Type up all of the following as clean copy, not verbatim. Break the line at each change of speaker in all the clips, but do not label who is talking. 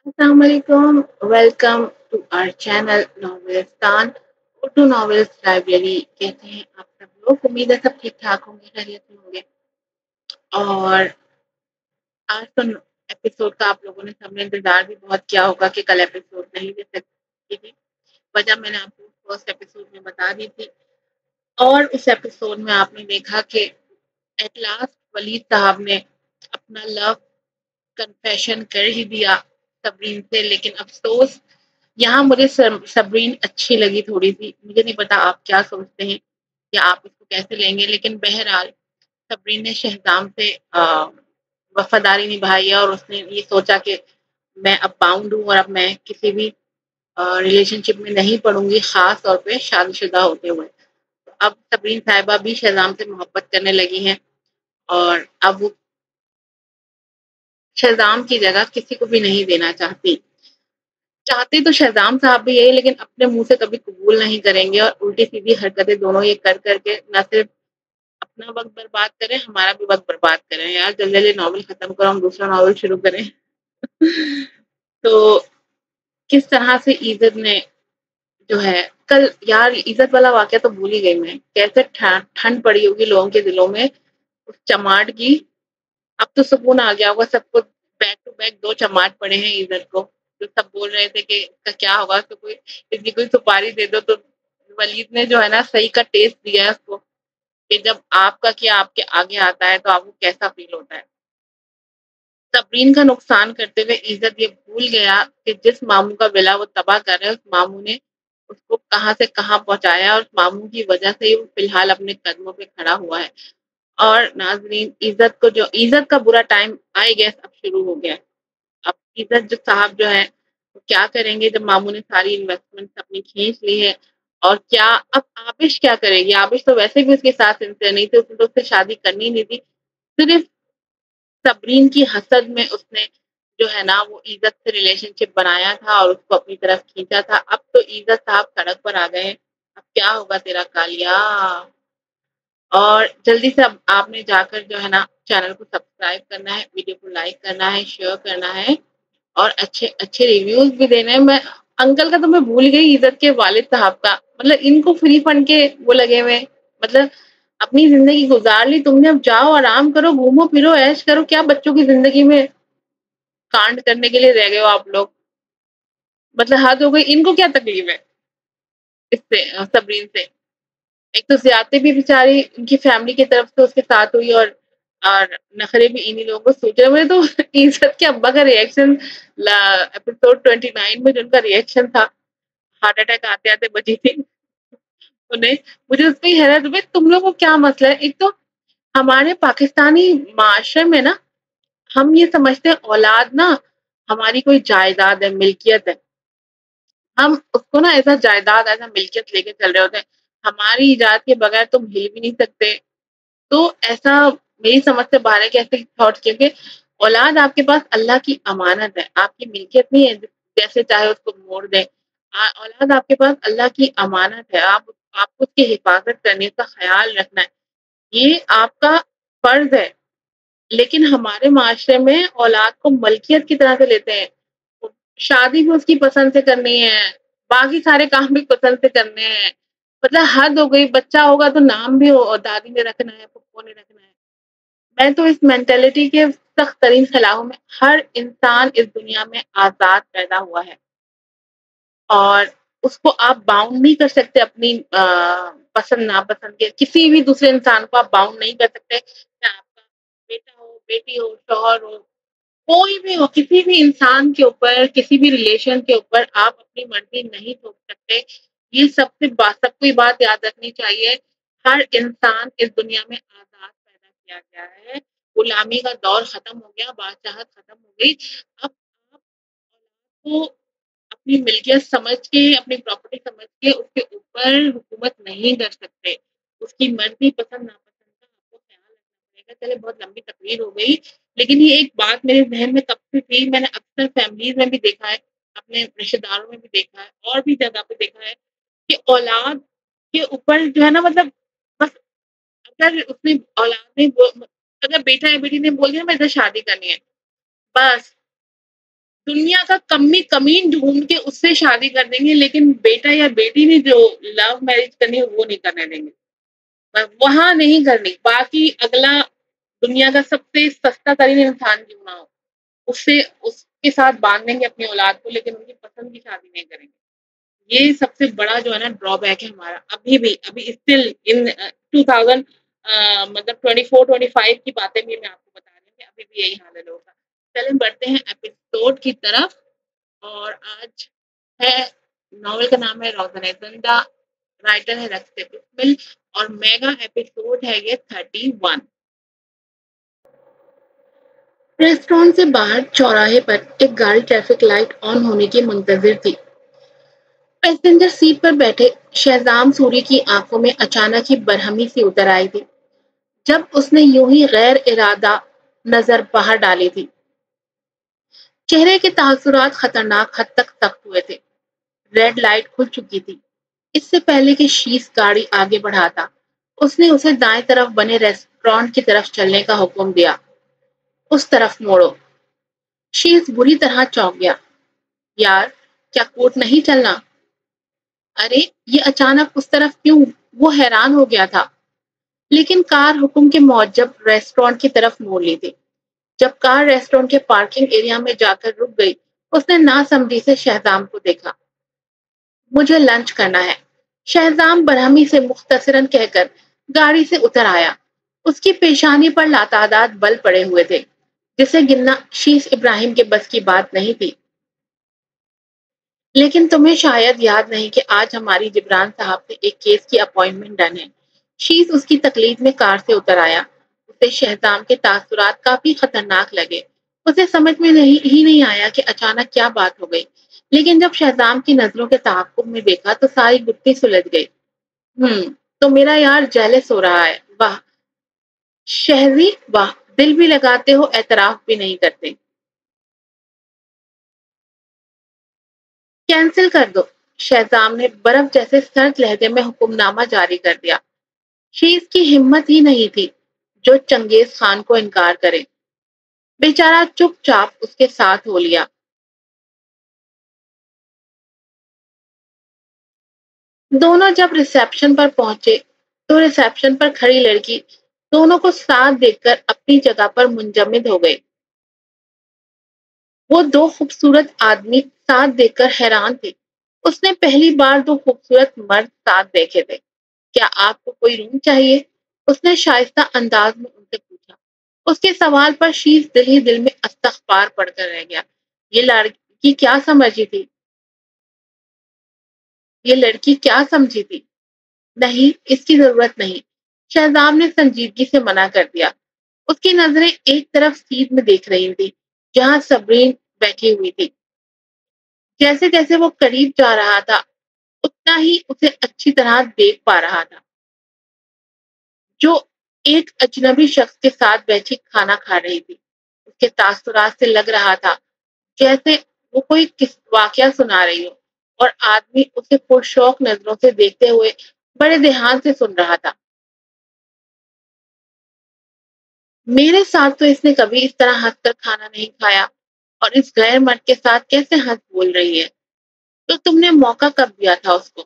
السلام علیکم. Welcome to our channel ناولستان اردو ناولس لائبریری. کہتے ہیں آپ سب لوگ. امید ہے سب ٹھیک ٹھاک ہوں گے, خیریت سے ہوں گے. اور آج تو ایپیسوڈ کا آپ لوگوں نے سب نے انتظار بھی بہت کیا ہوگا کہ کل ایپیسوڈ نہیں دے سکتی تھی. وجہ میں نے آپ کو فرسٹ ایپیسوڈ میں بتا دی تھی. اور اس ایپیسوڈ میں آپ نے دیکھا کہ ایٹ لاسٹ ولید صاحب نے اپنا لو کنفیشن کر ہی دیا صبرین سے. لیکن افسوس یہاں مجھے صبرین اچھی لگی تھوڑی سی. مجھے نہیں پتا آپ کیا سوچتے ہیں یا آپ اس کو کیسے لیں گے, لیکن بہرحال صبرین نے شہزام سے وفاداری نبھائی ہے اور اس نے یہ سوچا کہ میں اب باؤنڈ ہوں اور اب میں کسی بھی ریلیشن شپ میں نہیں پڑوں گی, خاص طور پہ شادی شدہ ہوتے ہوئے. اب صبرین صاحبہ بھی شہزام سے محبت کرنے لگی ہیں اور اب وہ شہزام کی جگہ کسی کو بھی نہیں دینا چاہتی. چاہتے تو شہزام صاحب بھی یہی, لیکن اپنے منہ سے کبھی قبول نہیں کریں گے اور الٹی سیدھی حرکتیں دونوں یہ کر کر کے نہ صرف اپنا وقت برباد کریں, ہمارا بھی وقت برباد کریں. یار جلدی جلدی ناول ختم کرو, ہم دوسرا ناول شروع کریں. تو کس طرح سے عزت نے جو ہے کل, یار عزت والا واقعہ تو بھول ہی گئی میں. کیسے ٹھنڈ پڑی ہوگی لوگوں کے دلوں میں اس چماٹ کی. اب تو سکون آ گیا ہوگا سب کو. بیک ٹو بیک دو چماٹ پڑے ہیں عزت کو, جو سب بول رہے تھے کہ اس کا کیا ہوگا, تو کوئی اس کی کوئی سپاری دے دو. تو ولید نے جو ہے نا صحیح کا ٹیسٹ دیا ہے اس کو کہ جب آپ کا کیا آپ کے آگے آتا ہے تو آپ کو کیسا فیل ہوتا ہے. صبرین کا نقصان کرتے ہوئے عزت یہ بھول گیا کہ جس ماموں کا بلا وہ تباہ کر رہے ہیں, اس ماموں نے اس کو کہاں سے کہاں پہنچایا, اور اس ماموں کی وجہ سے ہی وہ فی الحال اپنے قدموں پہ کھڑا ہوا ہے. اور ناظرین, عزت کا برا ٹائم آئی گیس اب شروع ہو گیا. اب عزت جو صاحب جو ہے وہ کیا کریں گے جب ماموں نے ساری انویسٹمنٹ اپنی کھینچ لی ہے. اور کیا اب آبش کیا کرے گی. آبش تو ویسے بھی اس کے ساتھ سنسیئر نہیں تھی, اس نے تو اس سے شادی کرنی نہیں تھی. صرف صبرین کی حسد میں اس نے جو ہے نا وہ عزت سے ریلیشن شپ بنایا تھا اور اس کو اپنی طرف کھینچا تھا. اب تو عزت صاحب سڑک پر آ گئے ہیں. اب کیا ہوگا تیرا کالیا. اور جلدی سے اب آپ نے جا کر جو ہے نا چینل کو سبسکرائب کرنا ہے, ویڈیو کو لائک کرنا ہے, شیئر کرنا ہے, اور اچھے اچھے ریویوز بھی دینے ہیں. میں انکل کا تو میں بھول گئی, عزت کے والد صاحب کا. مطلب ان کو فری فنڈ کے وہ لگے ہوئے, مطلب اپنی زندگی گزار لی تم نے, اب جاؤ آرام کرو, گھومو پھرو, ایش کرو. کیا بچوں کی زندگی میں کانڈ کرنے کے لیے رہ گئے ہو آپ لوگ. مطلب حد ہو گئی. ان کو کیا تکلیف ہے اس سے, صبرین سے. ایک تو زیادتی بھی بیچاری ان کی فیملی کی طرف سے اس کے ساتھ ہوئی, اور نخرے بھی انہی لوگوں کو سوچ رہے. مجھے تو عزت کے ابا کا ریئیکشن ایپیسوڈ 29 میں جو ان کا ریئیکشن تھا, ہارٹ اٹیک آتے آتے بچی تھی انہیں, مجھے اس پہ حیرت ہوئی. تم لوگوں کو کیا مسئلہ ہے. ایک تو ہمارے پاکستانی معاشرے میں نا ہم یہ سمجھتے ہیں اولاد نا ہماری کوئی جائیداد ہے, ملکیت ہے. ہم اس کو نا ایسا جائیداد, ایسا ملکیت لے کے چل رہے ہوتے ہیں. ہماری ایجاد کے بغیر تم ہل بھی نہیں سکتے. تو ایسا میری سمجھ سے باہر ہے کہ ایسے تھاٹ, کیونکہ اولاد آپ کے پاس اللہ کی امانت ہے, آپ کی ملکیت نہیں ہے جیسے چاہے اس کو موڑ دیں. اولاد آپ کے پاس اللہ کی امانت ہے, آپ کو اس کی حفاظت کرنے کا خیال رکھنا ہے, یہ آپ کا فرض ہے. لیکن ہمارے معاشرے میں اولاد کو ملکیت کی طرح سے لیتے ہیں. شادی بھی اس کی پسند سے کرنی ہے, باقی سارے کام بھی پسند سے کرنے ہیں. مطلب حد ہو گئی. بچہ ہوگا تو نام بھی دادی نے رکھنا ہے, پھپھو نے رکھنا ہے. میں تو اس مینٹلٹی کے سخت ترین خلاف ہوں. ہر انسان اس دنیا میں آزاد پیدا ہوا ہے, اور اس کو آپ باؤنڈ نہیں کر سکتے اپنی پسند ناپسند کے. کسی بھی دوسرے انسان کو آپ باؤنڈ نہیں کر سکتے, چاہے آپ کا بیٹا ہو, بیٹی ہو, شوہر ہو, کوئی بھی ہو. کسی بھی انسان کے اوپر, کسی بھی ریلیشن کے اوپر آپ اپنی مرضی نہیں تھوپ سکتے. یہ سب کو یہ بات یاد رکھنی چاہیے. ہر انسان اس دنیا میں آزاد پیدا کیا گیا ہے. غلامی کا دور ختم ہو گیا, بادشاہت ختم ہو گئی. اب آپ کو اپنی ملکیت سمجھ کے, اپنی پراپرٹی سمجھ کے اس کے اوپر حکومت نہیں کر سکتے. اس کی مرضی, پسند ناپسند کا آپ کو خیال رکھنا پڑے گا. چلے بہت لمبی تقریر ہو گئی, لیکن یہ ایک بات میرے ذہن میں کب سے تھی. میں نے اکثر فیملیز میں بھی دیکھا ہے, اپنے رشتے داروں میں بھی دیکھا ہے, اور بھی جگہ پہ دیکھا ہے کہ اولاد کے اوپر جو ہے نا, مطلب بس اگر اس نے اولاد نے اگر بیٹا یا بیٹی نے بول دیا میں ادھر شادی کرنی ہے, بس دنیا کا کمی کمین ڈھونڈ کے اس سے شادی کر دیں گے، لیکن بیٹا یا بیٹی نے جو لو میرج کرنی ہے وہ نہیں کرنے دیں گے، وہاں نہیں کرنی. باقی اگلا دنیا کا سب سے سستا ترین انسان کیوں نہ ہو، اس کے ساتھ باندھ دیں گے اپنی اولاد کو، لیکن ان کی پسند کی شادی نہیں کریں گے. یہ سب سے بڑا جو ہے نا ڈرا بیک ہے ہمارا، ابھی اسٹل ان 2000 مطلب 24-25 کی باتیں بھی میں آپ کو بتا رہی ہوں کہ ابھی بھی یہی حال ہے لوگوں کا. چلیں بڑھتے ہیں ایپیسوڈ کی طرف. اور آج ہے ناول کا نام ہے روزن زندہ، رائٹر ہے رقص بسمل، اور میگا ایپیسوڈ ہے یہ 31. ریسٹورانٹ سے باہر چوراہے پر ایک گاڑی ٹریفک لائٹ آن ہونے کی منتظر تھی. پیسنجر سیٹ پر بیٹھے شہزام سوری کی آنکھوں میں اچانک ہی برہمی سی اتر آئی تھی جب اس نے یوں ہی غیر ارادہ نظر باہر ڈالی تھی. چہرے کے تاثرات خطرناک حد تک سخت ہوئے تھے. ریڈ لائٹ کھل چکی تھی. اس سے پہلے کہ شیش گاڑی آگے بڑھاتا، اس نے اسے دائیں طرف بنے ریسٹورانٹ کی طرف چلنے کا حکم دیا. اس طرف موڑو. شیش بری طرح چونک گیا. یار، کیا کوٹ نہیں چلنا؟ ارے یہ اچانک اس طرف کیوں؟ وہ حیران ہو گیا تھا. لیکن کار حکم کے موجب ریسٹورانٹ کی طرف موڑ لی تھی. جب کار ریسٹورانٹ کے پارکنگ ایریا میں جا کر رک گئی، اس نے ناسمجھی سے شہزام کو دیکھا. مجھے لنچ کرنا ہے، شہزام برہمی سے مختصراً کہہ کر گاڑی سے اتر آیا. اس کی پیشانی پر لاتعداد بل پڑے ہوئے تھے جسے گننا شیش ابراہیم کے بس کی بات نہیں تھی. لیکن تمہیں شاید یاد نہیں کہ آج ہماری جبران صاحب سے ایک کیس کی اپوائنٹمنٹ ڈن ہے. شیش اس کی تقلید میں کار سے اتر آیا. اسے شہزام کے تاثرات کافی خطرناک لگے. اسے سمجھ میں ہی نہیں آیا کہ اچانک کیا بات ہو گئی، لیکن جب شہزام کی نظروں کے تعاقب میں دیکھا تو ساری گتھی سلجھ گئی. تو میرا یار جیلس ہو رہا ہے. واہ شہزی واہ، دل بھی لگاتے ہو، اعتراف بھی نہیں کرتے. کینسل کر دو. شہزام نے برف جیسے سرد لہجے میں حکم نامہ جاری کر دیا. شیش کی ہمت ہی نہیں تھی جو چنگیز خان کو انکار کرے. بیچارہ چپ چاپ اس کے ساتھ ہو لیا. دونوں جب ریسپشن پر پہنچے تو ریسپشن پر کھڑی لڑکی دونوں کو ساتھ دیکھ کر اپنی جگہ پر منجمد ہو گئے. وہ دو خوبصورت آدمی ساتھ دیکھ کر حیران تھے. اس نے پہلی بار دو خوبصورت مرد ساتھ دیکھے تھے. کیا آپ کو کوئی روم چاہیے؟ اس نے شائستہ انداز میں ان سے پوچھا. اس کے سوال پر شیش دل ہی دل میں استغفار پڑھ کر رہ گیا. یہ لڑکی کیا سمجھی تھی؟ یہ لڑکی کیا سمجھی تھی؟ نہیں، اس کی ضرورت نہیں. شہزام نے سنجیدگی سے منع کر دیا. اس کی نظریں ایک طرف سیٹ میں دیکھ رہی تھی جہاں صبرین بیٹھی ہوئی تھی. جیسے جیسے وہ قریب جا رہا تھا اتنا ہی اسے اچھی طرح دیکھ پا رہا تھا، جو ایک اجنبی شخص کے ساتھ بیٹھی کھانا کھا رہی تھی. اس کے تاثرات سے لگ رہا تھا جیسے وہ کوئی واقعہ سنا رہی ہو، اور آدمی اسے پرشوق نظروں سے دیکھتے ہوئے بڑے دھیان سے سن رہا تھا. میرے ساتھ تو اس نے کبھی اس طرح ہنس کر کھانا نہیں کھایا، اور اس غیر مرد کے ساتھ کیسے ہنس بول رہی ہے؟ تو تم نے موقع کب دیا تھا اس کو؟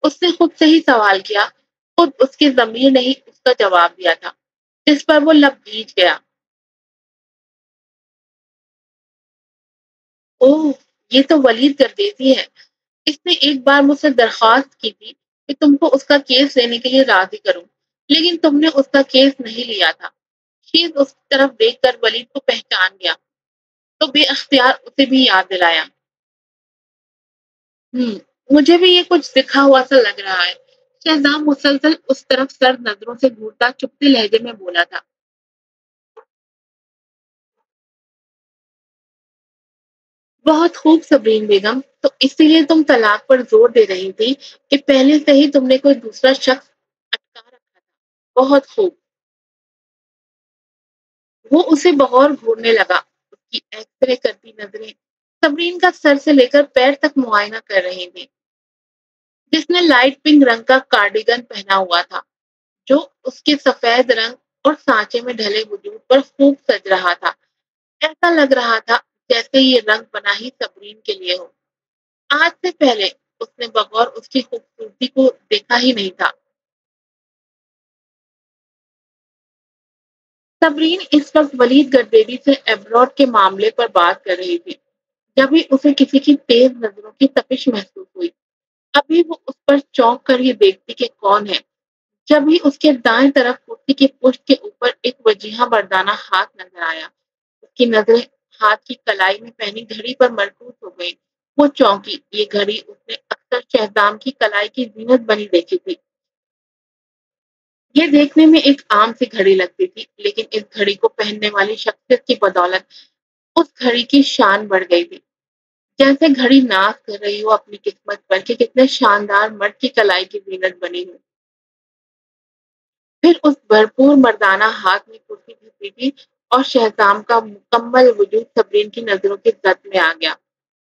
اس نے خود سے ہی سوال کیا. خود اس کی ضمیر نے ہی اس کا جواب دیا تھا، جس پر وہ لب بھیج گیا. اوہ، یہ تو ولید گردیزی ہے. اس نے ایک بار مجھ سے درخواست کی تھی کہ تم کو اس کا کیس لینے کے لیے راضی کروں، لیکن تم نے اس کا کیس نہیں لیا تھا. شیز اس کی طرف دیکھ کر ولید کو پہچان گیا تو بے اختیار اسے بھی یاد دلایا. مجھے بھی یہ کچھ دکھا ہوا سا لگ رہا ہے. شہزام مسلسل اس طرف سرد نظروں سے گھورتا چپتے لہجے میں بولا تھا. بہت خوب صبرین بیگم، تو اسی لیے تم طلاق پر زور دے رہی تھی کہ پہلے سے ہی تم نے کوئی دوسرا شخص اٹکا رکھا تھا. بہت خوب. وہ اسے بغور گھورنے لگا. اس کی ایکس رے کرتی نظریں صبرین کا سر سے لے کر پیر تک معائنہ کر رہی تھی، جس نے لائٹ پنک رنگ کا کارڈیگن پہنا ہوا تھا جو اس کے سفید رنگ اور سانچے میں ڈھلے وجود پر خوب سج رہا تھا. ایسا لگ رہا تھا جیسے یہ رنگ بنا ہی صبرین کے لیے ہو۔ آج سے پہلے اس نے بغور اس کی خوبصورتی کو دیکھا ہی نہیں تھا۔ صبرین اس وقت ولید گردیوی سے ایبراڈ کے معاملے پر بات کر رہی تھی، جبھی اسے کسی کی تیز نظروں کی تپش محسوس ہوئی۔ ابھی وہ اس پر چونک کر ہی دیکھتی کہ کون ہے، جبھی اس کے دائیں طرف کرسی کی پشت کے اوپر ایک وجیحہ مردانہ ہاتھ نظر آیا۔ اس کی نظریں ہاتھ کی کلائی میں پہنی گھڑی پر مرکوز ہو گئی۔ وہ چونکی، یہ گھڑی اس نے اکثر شہزام کی کلائی کی زینت بنی دیکھی تھی۔ یہ دیکھنے میں ایک عام سی گھڑی لگتی تھی، لیکن اس گھڑی کو پہننے والی شخصیت کی بدولت اس گھڑی کی شان بڑھ گئی تھی، جیسے گھڑی ناز کر رہی ہو اپنی قسمت پر کہ کتنے شاندار مرد کی کلائی کی زینت بنی ہو۔ پھر اس بھرپور مردانہ ہاتھ میں کرسی گھسیٹی اور شہزام کا مکمل وجود صبرین کی نظروں کی زد میں آ گیا۔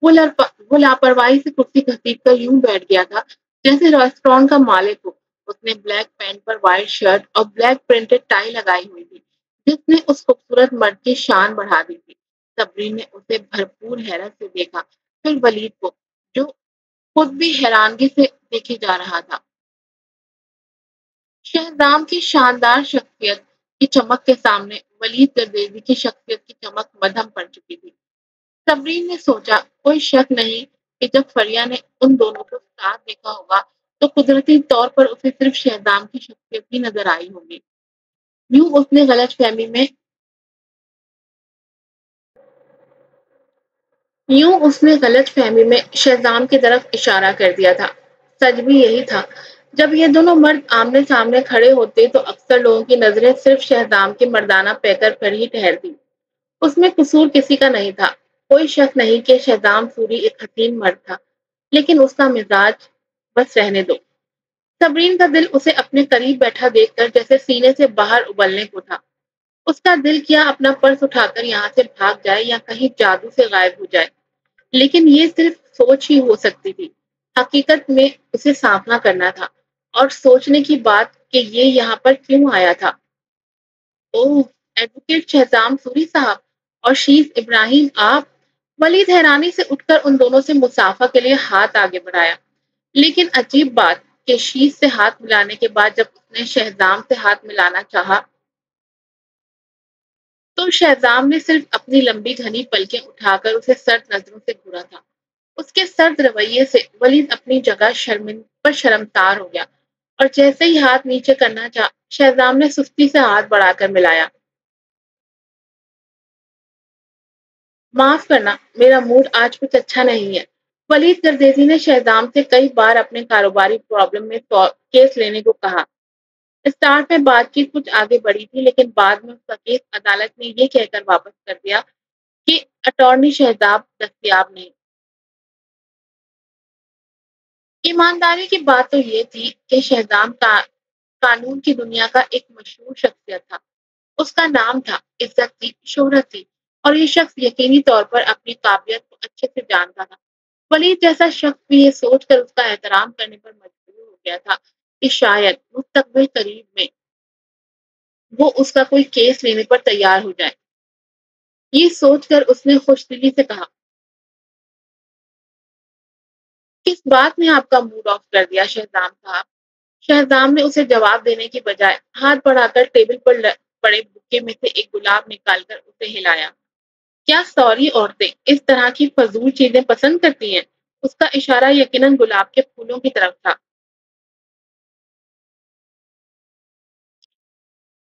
وہ لاپرواہی سے کرسی گھسیٹ کر یوں بیٹھ گیا تھا جیسے ریسٹورانٹ کا مالک ہو۔ اس نے بلیک پینٹ پر وائٹ شرٹ اور بلیک پرنٹڈ ٹائی لگائی ہوئی تھی، جس نے اس خوبصورت مرد کی شان بڑھا دی تھی۔ صبرین نے اسے بھرپور حیرت سے دیکھا، پھر ولید کو، جو خود بھی حیرانگی سے دیکھے جا رہا تھا۔ شہزام کی شاندار شخصیت کی چمک کے سامنے ولید گردیزی کی شخصیت کی چمک مدھم پڑ چکی تھی۔ صبرین نے سوچا، کوئی شک نہیں کہ جب فریا نے ان دونوں کو ساتھ دیکھا ہوگا تو قدرتی طور پر اسے صرف شہزام کی شخصیت ہی نظر آئی ہوگی۔ یوں اس نے غلط فہمی میں شہزام کی طرف اشارہ کر دیا تھا۔ سچ بھی یہی تھا۔ جب یہ دونوں مرد آمنے سامنے کھڑے ہوتے تو اکثر لوگوں کی نظریں صرف شہزام کے مردانہ پیکر پر ہی ٹھہرتی۔ اس میں قصور کسی کا نہیں تھا۔ کوئی شک نہیں کہ شہزام سوری ایک حسین مرد تھا، لیکن اس کا مزاج بس رہنے دو۔ صبرین کا دل اسے اپنے قریب بیٹھا دیکھ کر جیسے سینے سے باہر ابلنے کو تھا۔ اس کا دل کیا اپنا پرس اٹھا کر یہاں سے بھاگ جائے یا کہیں جادو سے غائب ہو جائے، لیکن یہ صرف سوچ ہی ہو سکتی تھی۔ حقیقت میں اسے سانپنا کرنا تھا، اور سوچنے کی بات کہ یہ یہاں پر کیوں آیا تھا۔ اوہ، ایڈوکیٹ شہزام سوری صاحب اور شیز ابراہیم آپ! ولید حیرانی سے اٹھ کر ان دونوں سے مصافحہ کے لیے ہاتھ آگے بڑھایا، لیکن عجیب بات کہ شیز سے ہاتھ ملانے کے بعد جب اس نے شہزام سے ہاتھ ملانا چاہا تو شہزام نے صرف اپنی لمبی گھنی پلکیں اٹھا کر اسے سرد نظروں سے گھورا تھا۔ اس کے سرد رویے سے ولید اپنی جگہ شرمسار ہو گیا، اور جیسے ہی ہاتھ نیچے کرنا چاہا، شہزام نے سستی سے ہاتھ بڑھا کر ملایا۔ معاف کرنا، میرا موڈ آج کچھ اچھا نہیں ہے۔ ولید گردیزی نے شہزام سے کئی بار اپنے کاروباری پرابلم میں کیس لینے کو کہا۔ اسٹارٹ میں بات چیت کچھ آگے بڑھی تھی، لیکن بعد میں اس کا کیس عدالت نے یہ کہہ کر واپس کر دیا کہ اٹارنی شہزاب دستیاب نہیں۔ ایمانداری کی بات تو یہ تھی کہ شہزام کا قانون کی دنیا کا ایک مشہور شخصیت تھا۔ اس کا نام تھا، عزت تھی، شہرت تھی، اور یہ شخص یقینی طور پر اپنی قابلیت کو اچھے سے جانتا تھا۔ ولید جیسا شخص بھی یہ سوچ کر اس کا احترام کرنے پر مجبور ہو گیا تھا کہ شاید مستقبل قریب میں وہ اس کا کوئی کیس لینے پر تیار ہو جائے۔ یہ سوچ کر اس نے خوش دلی سے کہا، کس بات نے آپ کا موڈ آف کر دیا شہزام صاحب؟ شہزام نے اسے جواب دینے کی بجائے ہاتھ بڑھا کر ٹیبل پر پڑے بکے میں سے ایک گلاب نکال کر اسے ہلایا۔ کیا سوری عورتیں اس طرح کی فضول چیزیں پسند کرتی ہیں؟ اس کا اشارہ یقیناً گلاب کے پھولوں کی طرف تھا۔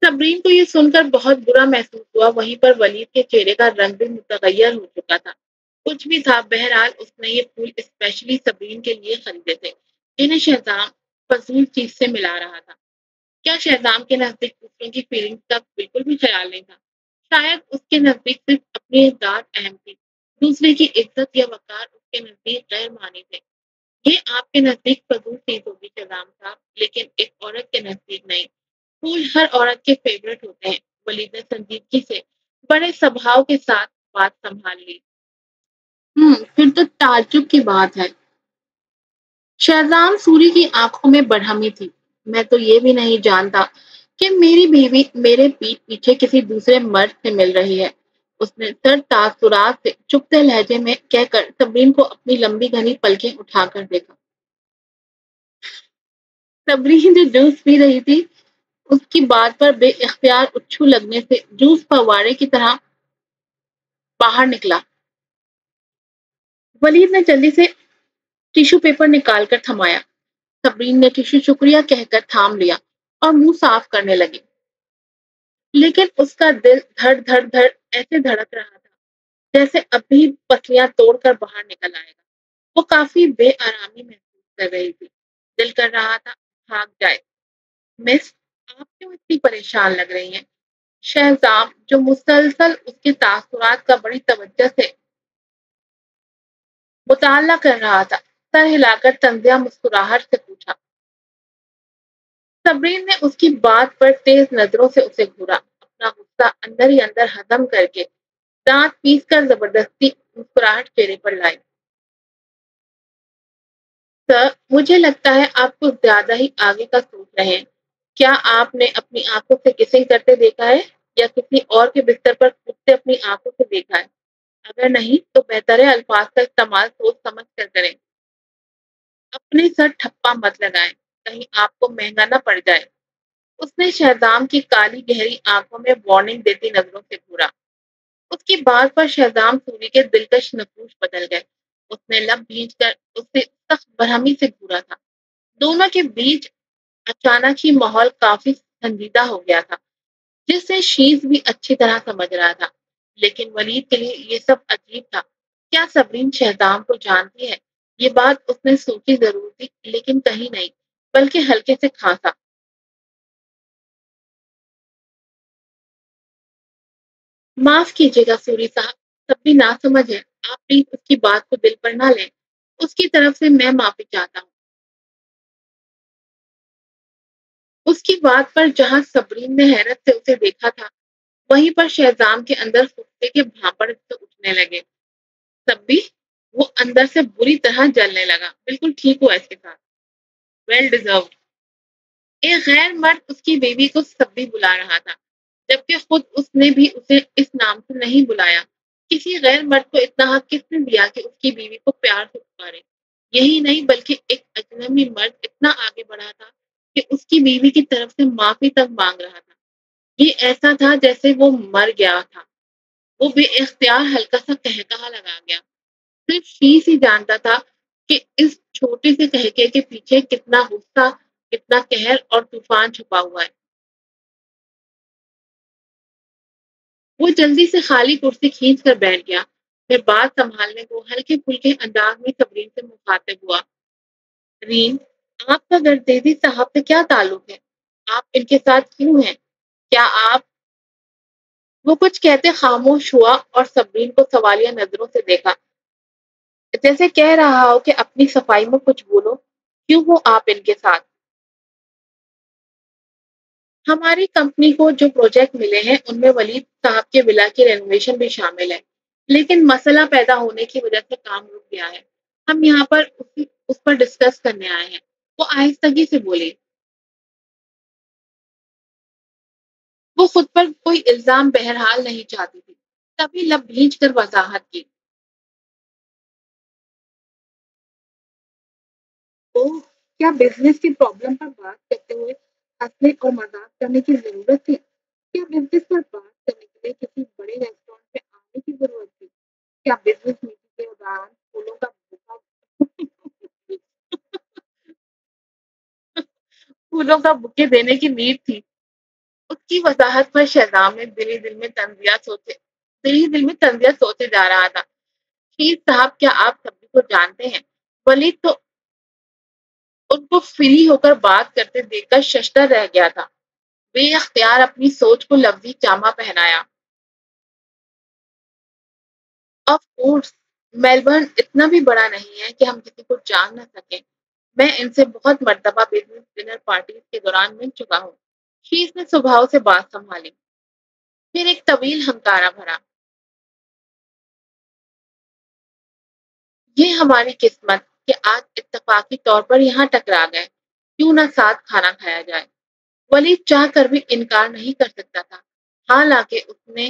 صبرین کو یہ سن کر بہت برا محسوس ہوا، وہیں پر ولید کے چہرے کا رنگ بھی متغیر ہو چکا تھا۔ کچھ بھی تھا، بہرحال اس نے یہ پھول اسپیشلی صبرین کے لیے خریدے تھے، جنہیں شہزام فضول چیز سے ملا رہا تھا۔ کیا شہزام کے نزدیک دوسروں کی فیلنگز کا بالکل بھی خیال نہیں تھا؟ شاید اس کے نزدیک صرف اپنی ذات اہم تھی، دوسرے کی عزت یا وقار اس کے نزدیک غیر معنی تھے۔ یہ آپ کے نزدیک فضول چیز ہوگی شہزام صاحب، لیکن ایک عورت کے نزدیک نہیں۔ پھول ہر عورت کے فیورٹ ہوتے ہیں۔ ولید نے سنجیدگی سے بڑے سبھاؤ کے ساتھ بات سنبھال لی۔ پھر تو تعجب کی بات ہے۔ شہزام سوری کی آنکھوں میں برہمی تھی۔ میں تو یہ بھی نہیں جانتا کہ میری بیوی میرے پیٹھ پیچھے کسی دوسرے مرد سے مل رہی ہے۔ اس نے سر تاثرات سے چپتے لہجے میں کہہ کر صبرین کو اپنی لمبی گھنی پلکیں اٹھا کر دیکھا۔ صبرین جو جوس پی رہی تھی، اس کی بات پر بے اختیار اچھو لگنے سے جوس فوارے کی طرح باہر نکلا۔ ولید نے جلدی سے ٹیشو پیپر نکال کر تھمایا۔ صبرین نے ٹیشو شکریہ کہہ کر تھام لیا اور منہ صاف کرنے لگی، لیکن اس کا دل دھڑ دھڑ دھڑ ایسے دھڑک رہا تھا جیسے ابھی پسلیاں توڑ کر باہر نکل آئے گا۔ وہ کافی بے آرامی محسوس کر رہی تھی، دل کر رہا تھا بھاگ جائے۔ مس، آپ کیوں اتنی پریشان لگ رہی ہیں؟ شہزام جو مسلسل اس کے تاثرات کا بڑی توجہ سے مطالعہ کر رہا تھا، سر ہلا کر طنزیہ مسکراہٹ سے پوچھا۔ صبرین نے اس کی بات پر تیز نظروں سے اسے گھورا، اپنا غصہ اندر ہی اندر ہضم کر کے دانت پیس کر زبردستی مسکراہٹ چہرے پر لائی۔ سر، مجھے لگتا ہے آپ کچھ زیادہ ہی آگے کا سوچ رہے ہیں۔ کیا آپ نے اپنی آنکھوں سے کسنگ کرتے دیکھا ہے یا کسی اور کے بستر پر کودتے اپنی آنکھوں سے دیکھا ہے؟ اگر نہیں تو بہتر ہے الفاظ کا استعمال سوچ سمجھ کر کریں۔ اپنے سر ٹھپا مت لگائیں، کہیں آپ کو مہنگا نہ پڑ جائے۔ اس نے شہزام کی کالی گہری آنکھوں میں وارننگ دیتی نظروں سے گھورا۔ اس کی بات پر شہزام سوری کے دلکش نقوش بدل گئے۔ اس نے لب بھینچ کر اسے سخت برہمی سے گھورا تھا۔ دونوں کے بیچ اچانک ہی ماحول کافی سنجیدہ ہو گیا تھا، جس سے شیز بھی اچھی طرح سمجھ رہا تھا، لیکن ولید کے لیے یہ سب عجیب تھا۔ کیا صبرین شہزام کو جانتی ہے؟ یہ بات اس نے سوچی ضرور تھی، لیکن کہیں نہیں، بلکہ ہلکے سے کھانسا۔ معاف کیجیے گا سوری صاحب، سب بھی نہ سمجھ ہے، آپ پلیز اس کی بات کو دل پر نہ لیں۔ اس کی طرف سے میں معافی چاہتا ہوں۔ اس کی بات پر جہاں صبرین نے حیرت سے اسے دیکھا تھا، وہیں پر شہزام کے اندر غصے کے بھانپڑ سے اٹھنے لگے۔ تب بھی وہ اندر سے بری طرح جلنے لگا۔ بالکل ٹھیک ہوا اس کے ساتھ، ویل ڈیزروڈ۔ ایک غیر مرد اس کی بیوی کو سبی بلا رہا تھا، جبکہ خود اس نے بھی اسے اس نام سے نہیں بلایا۔ کسی غیر مرد کو اتنا حق کس نے دیا کہ اس کی بیوی کو پیار سے پکارے؟ یہی نہیں بلکہ ایک اجنبی مرد اتنا آگے بڑھا تھا کہ اس کی بیوی کی طرف سے معافی تک مانگ رہا تھا۔ یہ ایسا تھا جیسے وہ مر گیا تھا۔ وہ بے اختیار ہلکا سا قہقہا لگا گیا۔ صرف شیش ہی جانتا تھا کہ اس چھوٹے سے قہقہے کے پیچھے کتنا غصہ، کتنا قہر اور طوفان چھپا ہوا ہے۔ وہ جلدی سے خالی کرسی کھینچ کر بیٹھ گیا، پھر بات سنبھالنے کو ہلکے پھلکے انداز میں صبرین سے مخاطب ہوا۔ رین، آپ کا گردیزی صاحب سے کیا تعلق ہے؟ آپ ان کے ساتھ کیوں ہیں؟ کیا آپ… وہ کچھ کہتے خاموش ہوا اور صبرین کو سوالیہ نظروں سے دیکھا، جیسے کہہ رہا ہو کہ اپنی صفائی میں کچھ بولو، کیوں ہو آپ ان کے ساتھ؟ ہماری کمپنی کو جو پروجیکٹ ملے ہیں ان میں ولید صاحب کے ولا کی رینوویشن بھی شامل ہے، لیکن مسئلہ پیدا ہونے کی وجہ سے کام رک گیا ہے۔ ہم یہاں پر اس پر ڈسکس کرنے آئے ہیں۔ وہ آہستگی سے بولی۔ وہ خود پر کوئی الزام بہرحال نہیں چاہتی تھی، تبھی لب بھینچ کر وضاحت کی۔ اوہ، کیا بزنس کی پرابلم پر بات کرتے ہوئے ہنسنے اور مذاق کرنے کی ضرورت تھی؟ کیا بزنس پر بات کرنے کے لیے کسی بڑے ریسٹورینٹ میں آنے کی ضرورت تھی؟ کیا بزنس میٹنگ کے دوران پھولوں کا بکے دینے کی نیڈ تھی؟ اس کی وضاحت پر شہزام نے دل ہی دل میں تنزیہ سوچے جا رہا تھا۔ شیر صاحب، کیا آپ سبھی کو جانتے ہیں؟ ولید تو ان کو فری ہو کر بات کرتے دیکھ کر ششدر رہ گیا تھا، بے اختیار اپنی سوچ کو لفظی جامہ پہنایا۔ آف کورس، میلبرن اتنا بھی بڑا نہیں ہے کہ ہم کسی کو جان نہ سکیں۔ میں ان سے بہت مرتبہ بزنس ڈنر پارٹیز کے دوران مل چکا ہوں۔ شیز نے سبھاؤ سے بات سنبھالی، پھر ایک طویل ہنکارا بھرا۔ یہ ہماری قسمت کہ آج اتفاقی طور پر یہاں ٹکرا گئے، کیوں نہ ساتھ کھانا کھایا جائے؟ ولید چاہ کر بھی انکار نہیں کر سکتا تھا، حالانکہ اس نے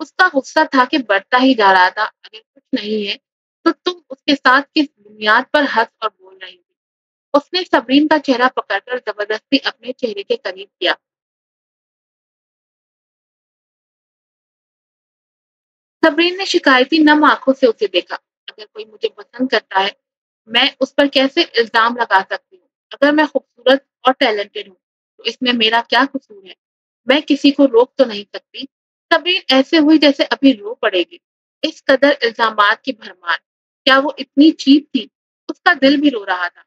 اس کا غصہ تھا کہ بڑھتا ہی جا رہا تھا۔ اگر کچھ نہیں ہے تو تم اس کے ساتھ کس بنیاد پر ہنس اور بول رہی تھی؟ اس نے صبرین کا چہرہ پکڑ کر زبردستی اپنے چہرے کے قریب کیا۔ صبرین نے شکایتی نم آنکھوں سے اسے دیکھا۔ اگر کوئی مجھے پسند کرتا ہے میں اس پر کیسے الزام لگا سکتی ہوں؟ اگر میں خوبصورت اور ٹیلنٹڈ ہوں تو اس میں میرا کیا قصور ہے؟ میں کسی کو روک تو نہیں سکتی۔ صبرین ایسے ہوئی جیسے ابھی رو پڑے گی۔ اس قدر الزامات کی بھرمار، کیا وہ اتنی چیپ تھی؟ اس کا دل بھی رو رہا تھا۔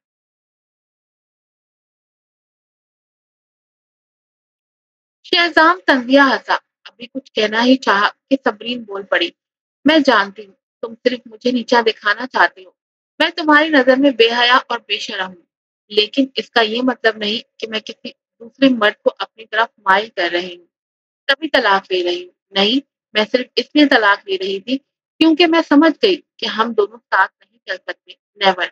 شہزام تنزیہ ہنسا، ابھی کچھ کہنا ہی چاہا کہ صبرین بول پڑی۔ میں جانتی ہوں تم صرف مجھے نیچا دکھانا چاہتے ہو۔ میں تمہاری نظر میں بے حیا اور بے شرم ہوں، لیکن اس کا یہ مطلب نہیں کہ میں کسی دوسرے مرد کو اپنی طرف مائل کر رہی ہوں، تبھی طلاق لے رہی ہوں۔ نہیں، میں صرف اس لیے طلاق لے رہی تھی کیونکہ میں سمجھ گئی کہ ہم دونوں ساتھ نہیں چل سکتے۔ نیور۔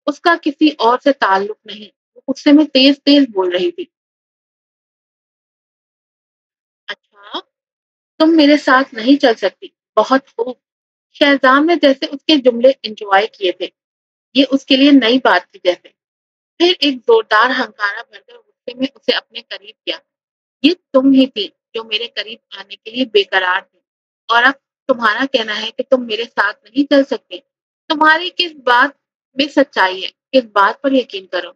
اس کا کسی اور سے تعلق نہیں۔ وہ غصے میں تیز تیز بول رہی تھی۔ اچھا، تم میرے ساتھ نہیں چل سکتی؟ بہت خوب۔ شہزام نے جیسے اس کے جملے انجوائے کیے تھے، یہ اس کے لیے نئی بات تھی جیسے۔ پھر ایک زوردار ہنکارا بھر کر غصے میں اسے اپنے قریب کیا۔ یہ تم ہی تھی جو میرے قریب آنے کے لیے بے قرار تھی، اور اب تمہارا کہنا ہے کہ تم میرے ساتھ نہیں چل سکتے؟ تمہاری کس بات میں سچائی ہے؟ کس بات پر یقین کرو؟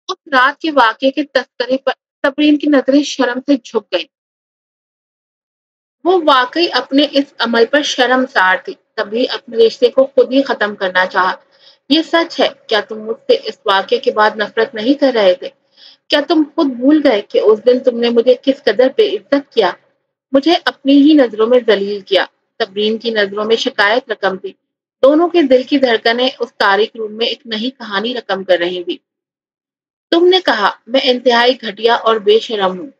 اس رات کے واقعے کے تذکرے پر صبرین کی نظریں شرم سے جھک گئیں۔ وہ واقعی اپنے اس عمل پر شرمسار تھی، تبھی اپنے رشتے کو خود ہی ختم کرنا چاہا۔ یہ سچ ہے، کیا تم مجھ سے اس واقعے کے بعد نفرت نہیں کر رہے تھے؟ کیا تم خود بھول گئے کہ اس دن تم نے مجھے کس قدر بے عزت کیا، مجھے اپنی ہی نظروں میں ذلیل کیا؟ صبرین کی نظروں میں شکایت رقم تھی۔ دونوں کے دل کی دھڑکنیں اس تاریک روم میں ایک نئی کہانی رقم کر رہی تھی۔ تم نے کہا میں انتہائی گھٹیا اور بے شرم ہوں،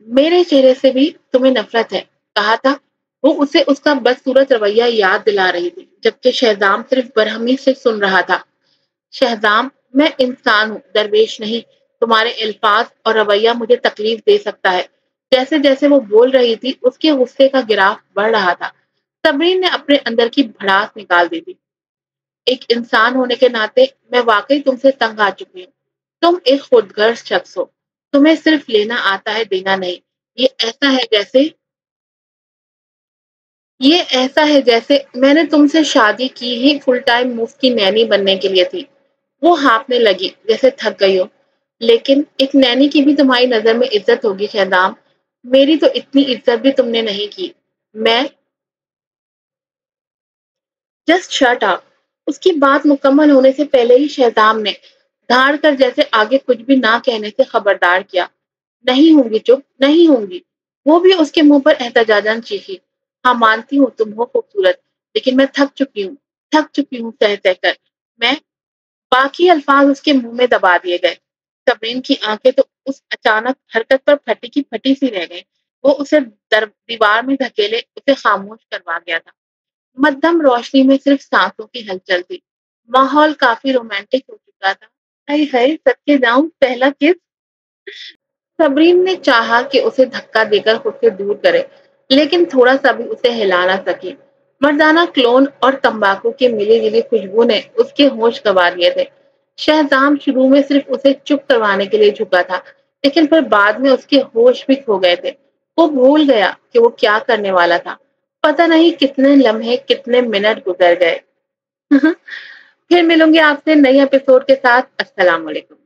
میرے چہرے سے بھی تمہیں نفرت ہے، کہا تھا۔ وہ اسے اس کا بدصورت رویہ یاد دلا رہی تھی، جبکہ شہزام صرف برہمی سے سن رہا تھا۔ شہزام، میں انسان ہوں، درویش نہیں۔ تمہارے الفاظ اور رویہ مجھے تکلیف دے سکتا ہے۔ جیسے جیسے وہ بول رہی تھی اس کے غصے کا گراف بڑھ رہا تھا۔ صبرین نے اپنے اندر کی بھڑاس نکال دی تھی۔ ایک انسان ہونے کے ناطے میں واقعی تم سے تنگ آ چکی ہوں۔ تم ایک خود غرض شخص ہو، تمہیں صرف لینا آتا ہے، دینا نہیں۔ یہ ایسا ہے جیسے یہ ایسا ہے جیسے میں نے تم سے شادی کی ہی فل ٹائم مفت کی نینی بننے کے لیے تھی۔ وہ ہانپنے لگی جیسے تھک گئی ہو۔ لیکن ایک نینی کی بھی تمہاری نظر میں عزت ہوگی شہزام، میری تو اتنی عزت بھی تم نے نہیں کی۔ میں جسٹ شٹ اپ۔ اس کی بات مکمل ہونے سے پہلے ہی شہزام نے دھاڑ کر جیسے آگے کچھ بھی نہ کہنے سے خبردار کیا۔ نہیں ہوں گی چپ، نہیں ہوں گی۔ وہ بھی اس کے منہ پر احتجاجاً چیخی۔ ہاں مانتی ہوں تم ہو خوبصورت، لیکن میں تھک چکی ہوں سہ سہ کر۔ میں باقی الفاظ اس کے منہ میں دبا دیے گئے۔ صبرین کی آنکھیں تو اس اچانک حرکت پر پھٹی کی پھٹی سی رہ گئیں۔ وہ اسے دیوار میں دھکیلے اسے خاموش کروا گیا تھا۔ مدھم روشنی میں صرف سانسوں کی ہلچل تھی۔ ماحول کافی رومانٹک ہو چکا تھا۔ ہائے ہائے، سچ کے جاؤں، پہلا کس؟ صبرین نے چاہا کہ اسے دھکا دے کر خود سے دور کرے، لیکن تھوڑا سا بھی اسے ہلا نہ سکی۔ مردانہ کلون اور تمباکو کی ملی جلی خوشبو نے اس کے ہوش گنوا دیے تھے۔ شہزام شروع میں صرف اسے چپ کروانے کے لیے جھکا تھا، لیکن پھر بعد میں اس کے ہوش بھی کھو گئے تھے۔ وہ بھول گیا کہ وہ کیا کرنے والا تھا۔ پتہ نہیں کتنے لمحے، کتنے منٹ گزر گئے۔ پھر ملوں گی آپ سے نئی ایپیسوڈ کے ساتھ۔ السلام علیکم۔